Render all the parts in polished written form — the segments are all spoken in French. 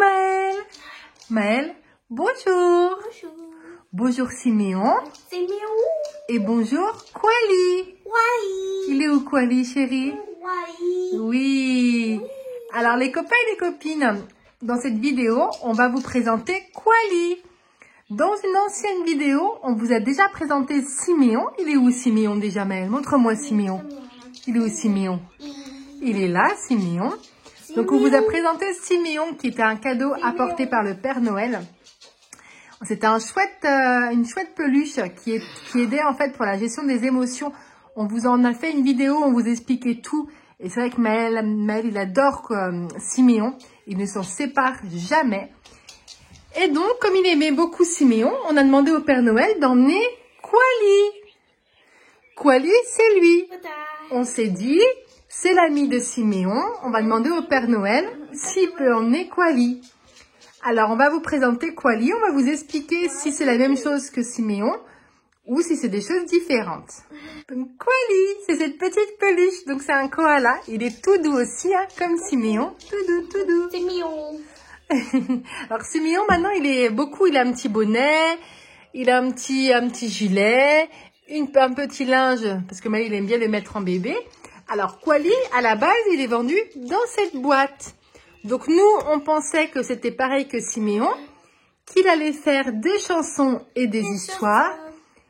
Maël. Maël, bonjour. Bonjour. Bonjour Siméon. Siméon. Et bonjour Kwali. Wai. Il est où Kwali, chérie? Wai. Oui. Alors les copains et les copines, dans cette vidéo, on va vous présenter Kwali. Dans une ancienne vidéo, on vous a déjà présenté Siméon. Il est où Siméon déjà, Maël? Montre-moi Siméon. Il est où Siméon? Il est là, Siméon. Donc on vous a présenté Siméon qui était un cadeau apporté par le Père Noël. C'était une chouette peluche qui aidait en fait pour la gestion des émotions. On vous en a fait une vidéo, on vous expliquait tout. Et c'est vrai que Maël il adore Siméon. Il ne s'en sépare jamais. Et donc, comme il aimait beaucoup Siméon, on a demandé au Père Noël d'emmener Kwali. Kwali, c'est lui. On s'est dit, c'est l'ami de Siméon. On va demander au Père Noël s'il peut emmener Kwali. Alors, on va vous présenter Kwali. On va vous expliquer si c'est la même chose que Siméon ou si c'est des choses différentes. Donc, Kwali, c'est cette petite peluche. Donc, c'est un koala. Il est tout doux aussi, hein, comme Siméon. Tout doux, tout doux. Siméon. Alors Siméon maintenant il a un petit bonnet, il a un petit gilet, un petit linge parce que Maël il aime bien le mettre en bébé. Alors Kwali à la base il est vendu dans cette boîte. Donc nous on pensait que c'était pareil que Siméon, qu'il allait faire des chansons et des histoires,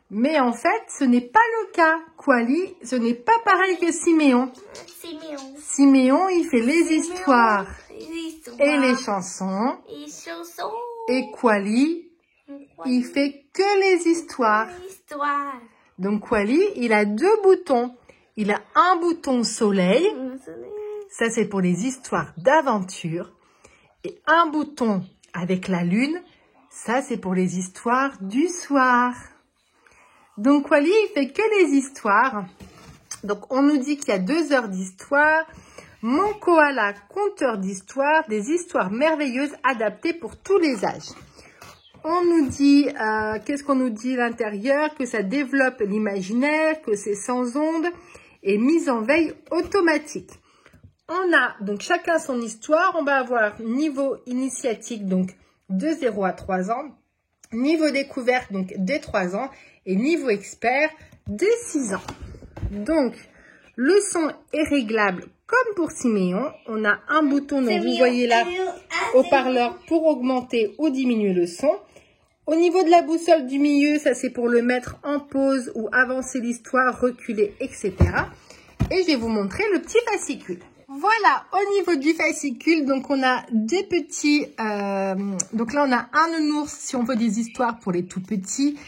mais en fait ce n'est pas le cas. Kwali ce n'est pas pareil que Siméon. Siméon il fait les histoires. Et les chansons. Et Kwali, il fait que les histoires. Donc Kwali, il a deux boutons. Il a un bouton soleil. Ça, c'est pour les histoires d'aventure. Et un bouton avec la lune. Ça, c'est pour les histoires du soir. Donc Kwali, il fait que les histoires. Donc on nous dit qu'il y a 2 heures d'histoire. Mon koala, conteur d'histoires, des histoires merveilleuses adaptées pour tous les âges. On nous dit, qu'est-ce qu'on nous dit à l'intérieur? Que ça développe l'imaginaire, que c'est sans ondes et mise en veille automatique. On a donc chacun son histoire. On va avoir niveau initiatique, donc de 0 à 3 ans. Niveau découverte, donc dès 3 ans. Et niveau expert, dès 6 ans. Donc, le son est réglable comme pour Siméon. On a un bouton, donc vous voyez là, haut-parleur pour augmenter ou diminuer le son. Au niveau de la boussole du milieu, ça c'est pour le mettre en pause ou avancer l'histoire, reculer, etc. Et je vais vous montrer le petit fascicule. Voilà, au niveau du fascicule, donc on a des petits... donc là on a un nounours si on veut des histoires pour les tout petits.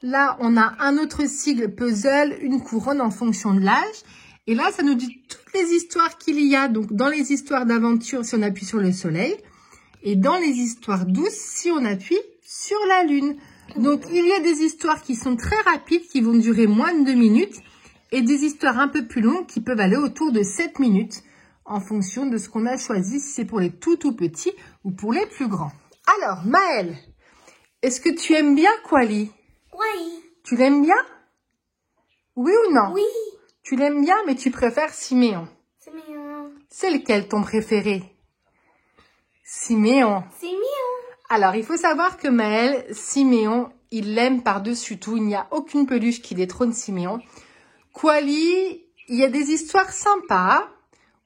Là on a un autre sigle puzzle, une couronne en fonction de l'âge. Et là, ça nous dit toutes les histoires qu'il y a. Donc, dans les histoires d'aventure, si on appuie sur le soleil. Et dans les histoires douces, si on appuie sur la lune. Donc, il y a des histoires qui sont très rapides, qui vont durer moins de 2 minutes. Et des histoires un peu plus longues qui peuvent aller autour de 7 minutes. En fonction de ce qu'on a choisi, si c'est pour les tout petits ou pour les plus grands. Alors, Maël, est-ce que tu aimes bien Kwali? Oui. Tu l'aimes bien? Oui ou non? Oui. Tu l'aimes bien, mais tu préfères Siméon. Siméon. C'est lequel ton préféré? Siméon. Siméon. Alors, il faut savoir que Maël, Siméon, il l'aime par-dessus tout. Il n'y a aucune peluche qui détrône Siméon. Kwali, il y a des histoires sympas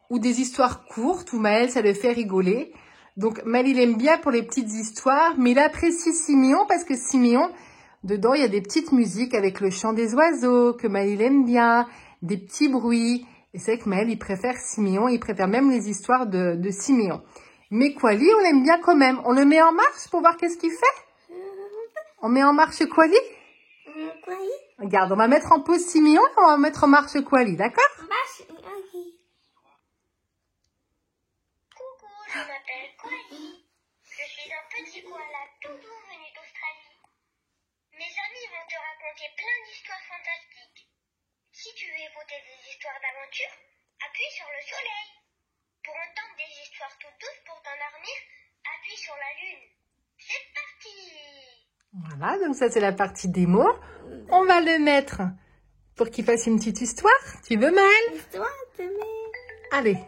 ou des histoires courtes où Maël, ça le fait rigoler. Donc, Maël, il aime bien pour les petites histoires, mais il apprécie Siméon parce que Siméon, dedans, il y a des petites musiques avec le chant des oiseaux que Maël, il aime bien. Des petits bruits. Et c'est vrai que Maël, il préfère Siméon. Il préfère même les histoires de Siméon. Mais Kwali, on l'aime bien quand même. On le met en marche pour voir qu'est-ce qu'il fait. On met en marche Kwali. Regarde, on va mettre en pause Siméon et on va mettre en marche Kwali, d'accord? Coucou, je m'appelle Kwali. Je suis un petit koala tout doux venu d'Australie. Mes amis vont te raconter plein d'histoires fantastiques. Si tu veux écouter des histoires d'aventure, appuie sur le soleil. Pour entendre des histoires toutes douces pour t'endormir, appuie sur la lune. C'est parti! Voilà, donc ça c'est la partie démo. On va le mettre pour qu'il fasse une petite histoire. Tu veux, Maël? Allez,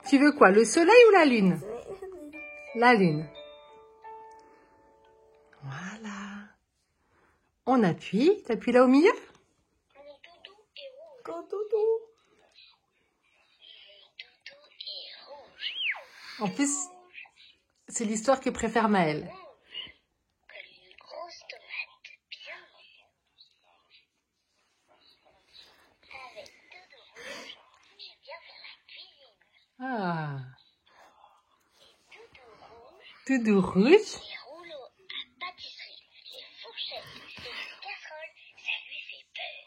tu veux quoi? Le soleil ou la lune? La lune. On appuie. T'appuies là au milieu? Mon doudou est rouge. Mon doudou. Mon doudou est rouge. En plus, c'est l'histoire que préfère Maëlle. Rouge. Comme une grosse tomate bien mûre. Avec doudou rouge, j'aime bien faire la cuisine. Ah, Doudou rouge, doudou rouge. les rouleaux à pâtisserie, les fourchettes et les casseroles, ça lui fait peur.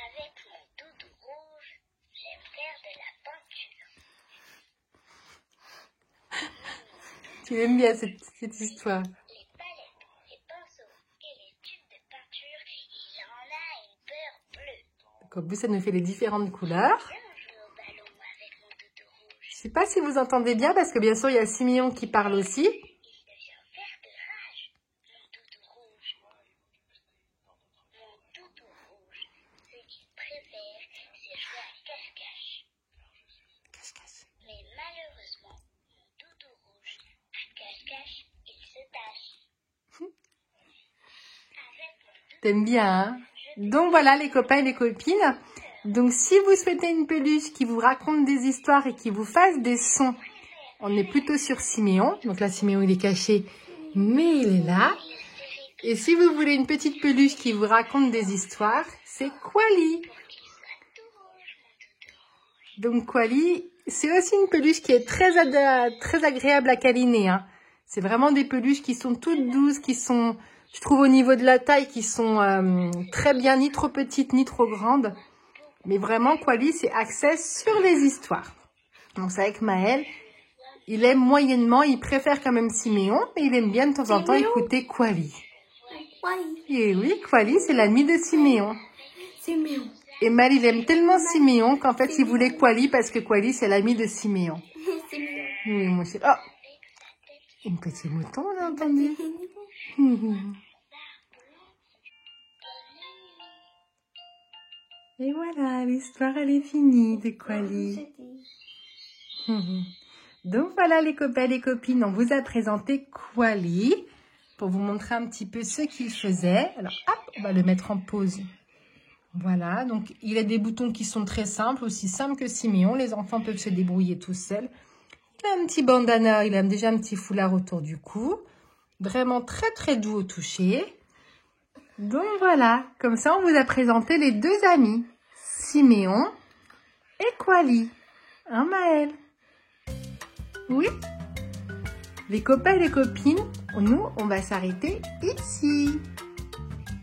Avec mon doudou rouge, j'aime faire de la peinture. Tu aimes bien cette histoire. Les palettes, les pinceaux et les tubes de peinture, il en a une peur bleue. Donc, en plus, ça nous fait les différentes couleurs. Viens jouer au ballon avec mon doudou rouge. Je sais pas si vous entendez bien parce que bien sûr, il y a Siméon qui parle aussi. Il devient vert de rage, mon doudou rouge. Mon doudou rouge, ce qu'il préfère, c'est jouer à cache-cache. Cache-cache. Mais malheureusement, mon doudou rouge, à cache-cache, il se tâche. Avec mon doudou, T'aimes bien, hein? Donc voilà les copains et les copines. Donc si vous souhaitez une peluche qui vous raconte des histoires et qui vous fasse des sons, on est plutôt sur Siméon. Donc là Siméon il est caché, mais il est là. Et si vous voulez une petite peluche qui vous raconte des histoires, c'est Quali. qu'il soit tout rouge, mon doudou. Donc Quali, c'est aussi une peluche qui est très agréable à câliner, hein. C'est vraiment des peluches qui sont toutes douces, qui sont, je trouve au niveau de la taille, qui sont très bien, ni trop petites, ni trop grandes. Mais vraiment, Quali, c'est axé sur les histoires. Donc c'est avec Maëlle, il aime moyennement, il préfère quand même Siméon, mais il aime bien de temps en temps écouter Quali. Quali. Et oui, Quali, c'est l'ami de Siméon. Siméon. Et Maëlle, il aime tellement Siméon qu'en fait, il voulait Quali parce que Quali, c'est l'ami de Siméon. Siméon. Oui, mon chéri. Oh, un petit mouton, on a entendu. Et voilà, l'histoire, elle est finie de Quali. Donc voilà les copains et les copines, on vous a présenté Quali pour vous montrer un petit peu ce qu'il faisait. Alors hop, on va le mettre en pause. Voilà, donc il a des boutons qui sont très simples, aussi simples que Siméon. Les enfants peuvent se débrouiller tout seuls. Il a un petit bandana, il a déjà un petit foulard autour du cou. Vraiment très très doux au toucher. Donc voilà, comme ça on vous a présenté les deux amis, Siméon et Quali. Hein Maëlle? Oui. Les copains et les copines, nous, on va s'arrêter ici.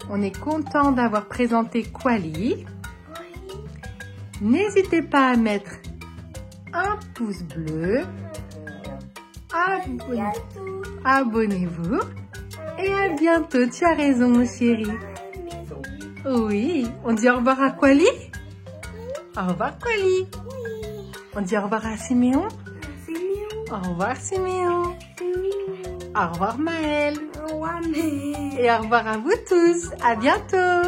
On est content d'avoir présenté Quali. N'hésitez pas à mettre un pouce bleu. Abonnez-vous. Et à bientôt. Tu as raison, mon chéri. Oui. On dit au revoir à Quali? Au revoir, Quali. On dit au revoir à Siméon? Au revoir Siméon. Au revoir Maëlle. Au revoir, mais... Et au revoir à vous tous. À bientôt.